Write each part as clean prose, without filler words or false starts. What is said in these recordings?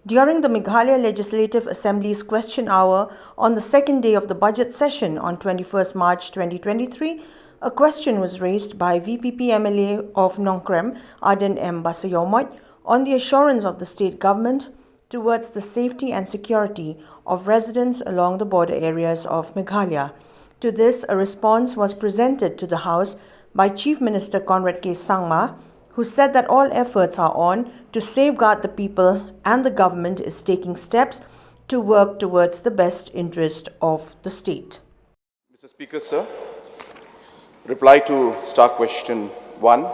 During the Meghalaya Legislative Assembly's question hour on the second day of the budget session on 21st March 2023, a question was raised by VPP MLA of Nongkrem, Ardent M Basaiawmoit, on the assurance of the state government towards the safety and security of residents along the border areas of Meghalaya. To this, a response was presented to the House by Chief Minister Conrad K Sangma, who said that all efforts are on to safeguard the people and the government is taking steps to work towards the best interest of the state. Mr. Speaker, sir, reply to Star Question 1.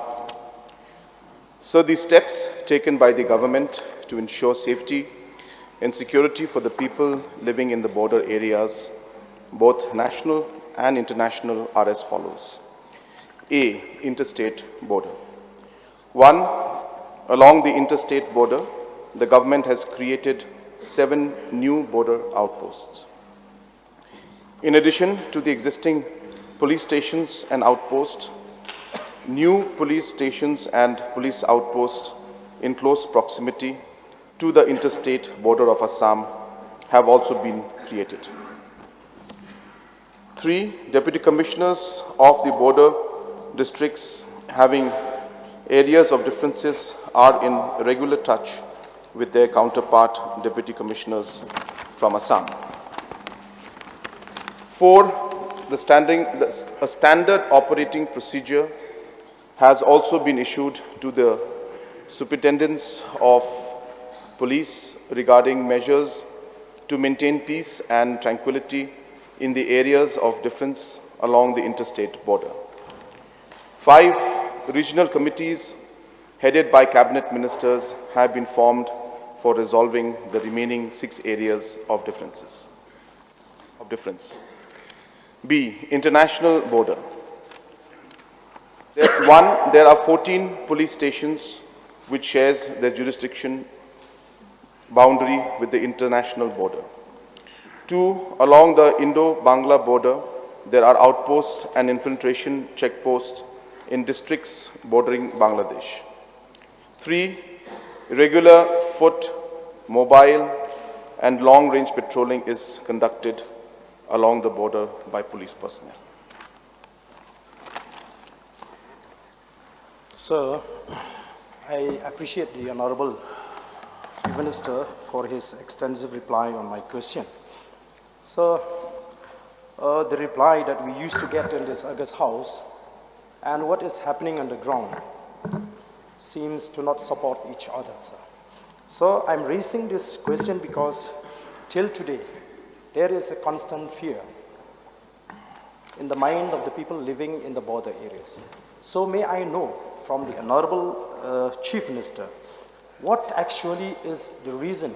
Sir, the steps taken by the government to ensure safety and security for the people living in the border areas, both national and international, are as follows. A. Interstate border. 1. Along the interstate border, the government has created 7 new border outposts. In addition to the existing police stations and outposts, new police stations and police outposts in close proximity to the interstate border of Assam have also been created. 3. Deputy commissioners of the border districts having areas of differences are in regular touch with their counterpart deputy commissioners from Assam. 4. A standard operating procedure has also been issued to the superintendents of police regarding measures to maintain peace and tranquility in the areas of difference along the interstate border. 5. Regional committees headed by cabinet ministers have been formed for resolving the remaining 6 areas of difference. B. International border. There are 14 police stations which shares their jurisdiction boundary with the international border. 2. Along the Indo-Bangla border, there are outposts and infiltration checkposts in districts bordering Bangladesh. 3. Regular foot, mobile, and long-range patrolling is conducted along the border by police personnel. Sir, I appreciate the Honorable Chief Minister for his extensive reply on my question. Sir, the reply that we used to get in this August House and what is happening on the ground seems to not support each other, sir. So I'm raising this question because till today, there is a constant fear in the mind of the people living in the border areas. So may I know from the Honorable Chief Minister, what actually is the reason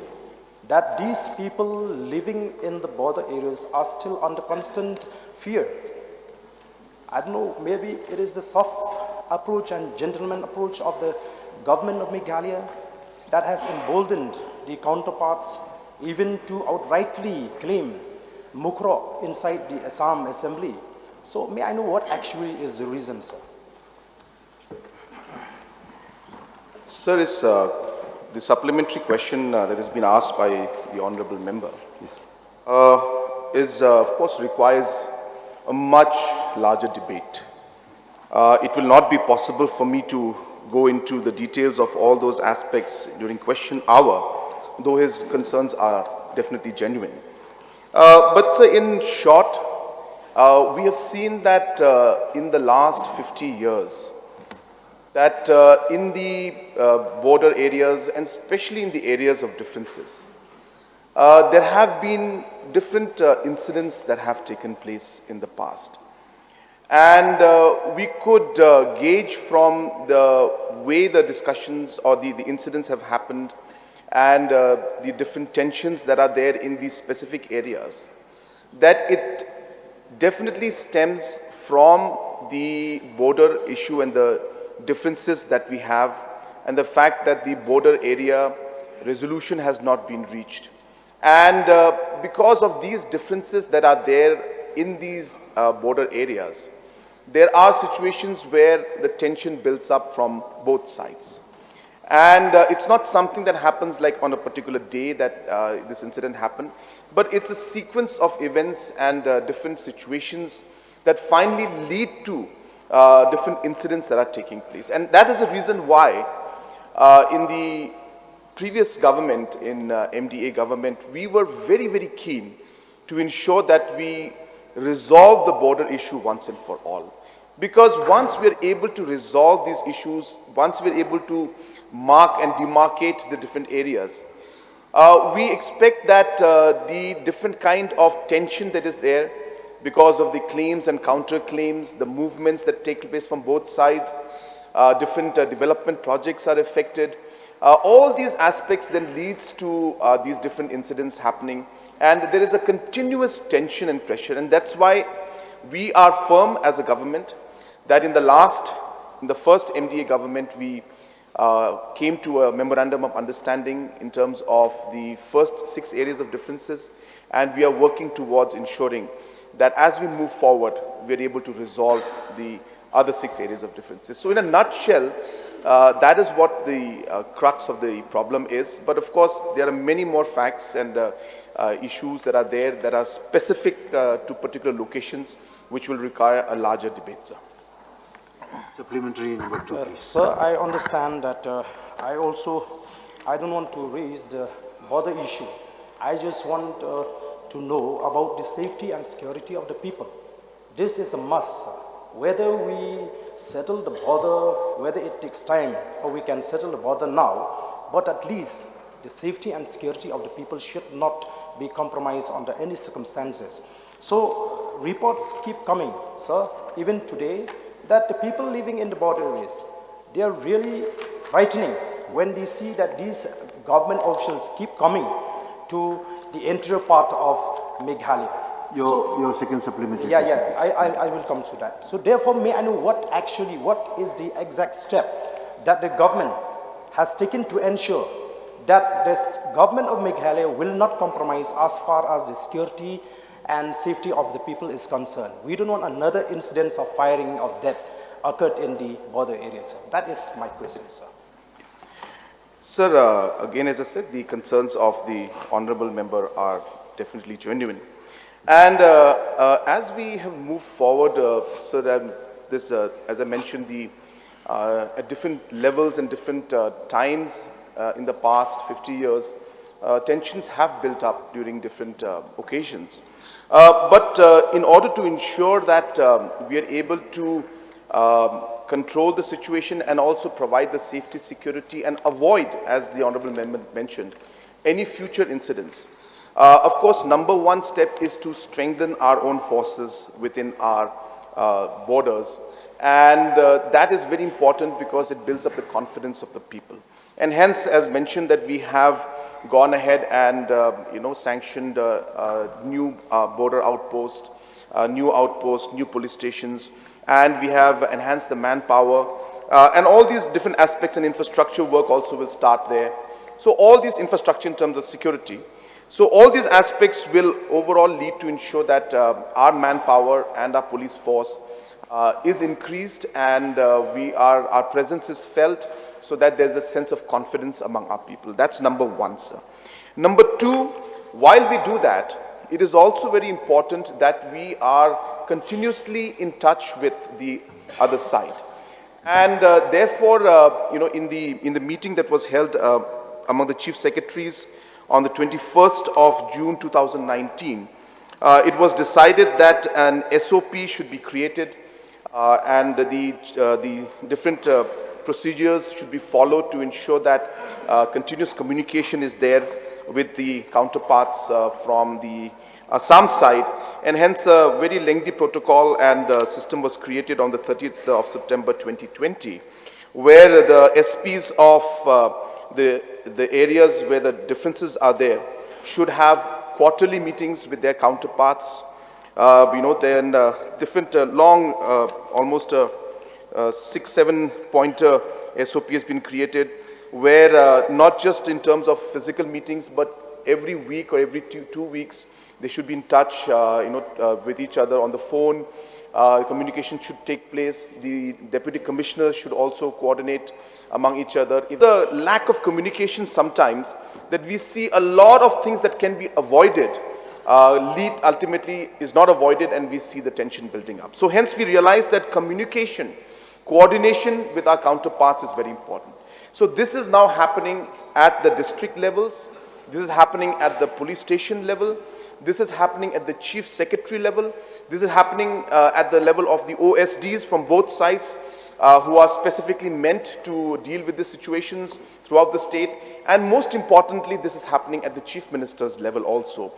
that these people living in the border areas are still under constant fear? I don't know, maybe it is the soft approach and gentleman approach of the government of Meghalaya that has emboldened the counterparts even to outrightly claim Mukro inside the Assam Assembly. So may I know what actually is the reason, sir? Sir, it's the supplementary question that has been asked by the honorable member of course, requires a much larger debate. It will not be possible for me to go into the details of all those aspects during question hour, though his concerns are definitely genuine. But sir, in short, we have seen that in the last 50 years, that in the border areas and especially in the areas of differences, there have been different incidents that have taken place in the past. And we could gauge from the way the discussions or the incidents have happened and the different tensions that are there in these specific areas, that it definitely stems from the border issue and the differences that we have and the fact that the border area resolution has not been reached. And because of these differences that are there in these border areas, there are situations where the tension builds up from both sides. And it's not something that happens like on a particular day that this incident happened, but it's a sequence of events and different situations that finally lead to different incidents that are taking place. And that is the reason why in the previous government, in MDA government, we were very, very keen to ensure that we resolve the border issue once and for all. Because once we are able to resolve these issues, once we are able to mark and demarcate the different areas, we expect that the different kind of tension that is there because of the claims and counterclaims, the movements that take place from both sides, different development projects are affected. All these aspects then leads to these different incidents happening, and there is a continuous tension and pressure, and that's why we are firm as a government that in the first MDA government, we came to a memorandum of understanding in terms of the first 6 areas of differences, and we are working towards ensuring that as we move forward, we are able to resolve the other 6 areas of differences. So in a nutshell, that is what the crux of the problem is. But of course, there are many more facts and issues that are there that are specific to particular locations, which will require a larger debate, sir. Supplementary number 2, please. Sir, I understand that I don't want to raise the border issue. I just want to know about the safety and security of the people. This is a must, sir. Whether we settle the border, whether it takes time or we can settle the border now, but at least the safety and security of the people should not be compromised under any circumstances. So reports keep coming, sir, even today, that the people living in the border areas, they are really frightening when they see that these government officials keep coming to the interior part of Meghalaya. Your second supplementary. I will come to that. So therefore, may I know what is the exact step that the government has taken to ensure that this government of Meghalaya will not compromise as far as the security and safety of the people is concerned. We don't want another incident of firing of death occurred in the border areas. That is my question, sir. Sir, again, as I said, the concerns of the honorable member are definitely genuine. And as we have moved forward, so that this, as I mentioned, the at different levels and different times in the past 50 years, tensions have built up during different occasions. But in order to ensure that we are able to control the situation and also provide the safety, security, and avoid, as the honorable member mentioned, any future incidents, of course, number one step is to strengthen our own forces within our borders. And that is very important because it builds up the confidence of the people. And hence, as mentioned, that we have gone ahead and sanctioned new border outpost, new police stations, and we have enhanced the manpower. And all these different aspects and infrastructure work also will start there. So all these infrastructure in terms of security, so all these aspects will overall lead to ensure that our manpower and our police force is increased, and our presence is felt, so that there's a sense of confidence among our people. That's number one, sir. Number two, while we do that, it is also very important that we are continuously in touch with the other side. And therefore, in the meeting that was held among the chief secretaries on the 21st of June 2019, it was decided that an SOP should be created and the different procedures should be followed to ensure that continuous communication is there with the counterparts from the Assam side, and hence a very lengthy protocol and system was created on the 30th of September 2020, where the SPs of the areas where the differences are there should have quarterly meetings with their counterparts. Then different long, almost 6-7 pointer SOP has been created, where not just in terms of physical meetings, but every week or every two weeks, they should be in touch with each other on the phone, communication should take place. The deputy commissioners should also coordinate among each other. If the lack of communication sometimes, that we see a lot of things that can be avoided, lead ultimately is not avoided, and we see the tension building up. So hence we realize that communication, coordination with our counterparts is very important. So this is now happening at the district levels, this is happening at the police station level, this is happening at the chief secretary level, this is happening at the level of the OSDs from both sides, who are specifically meant to deal with these situations throughout the state. And most importantly, this is happening at the chief minister's level also.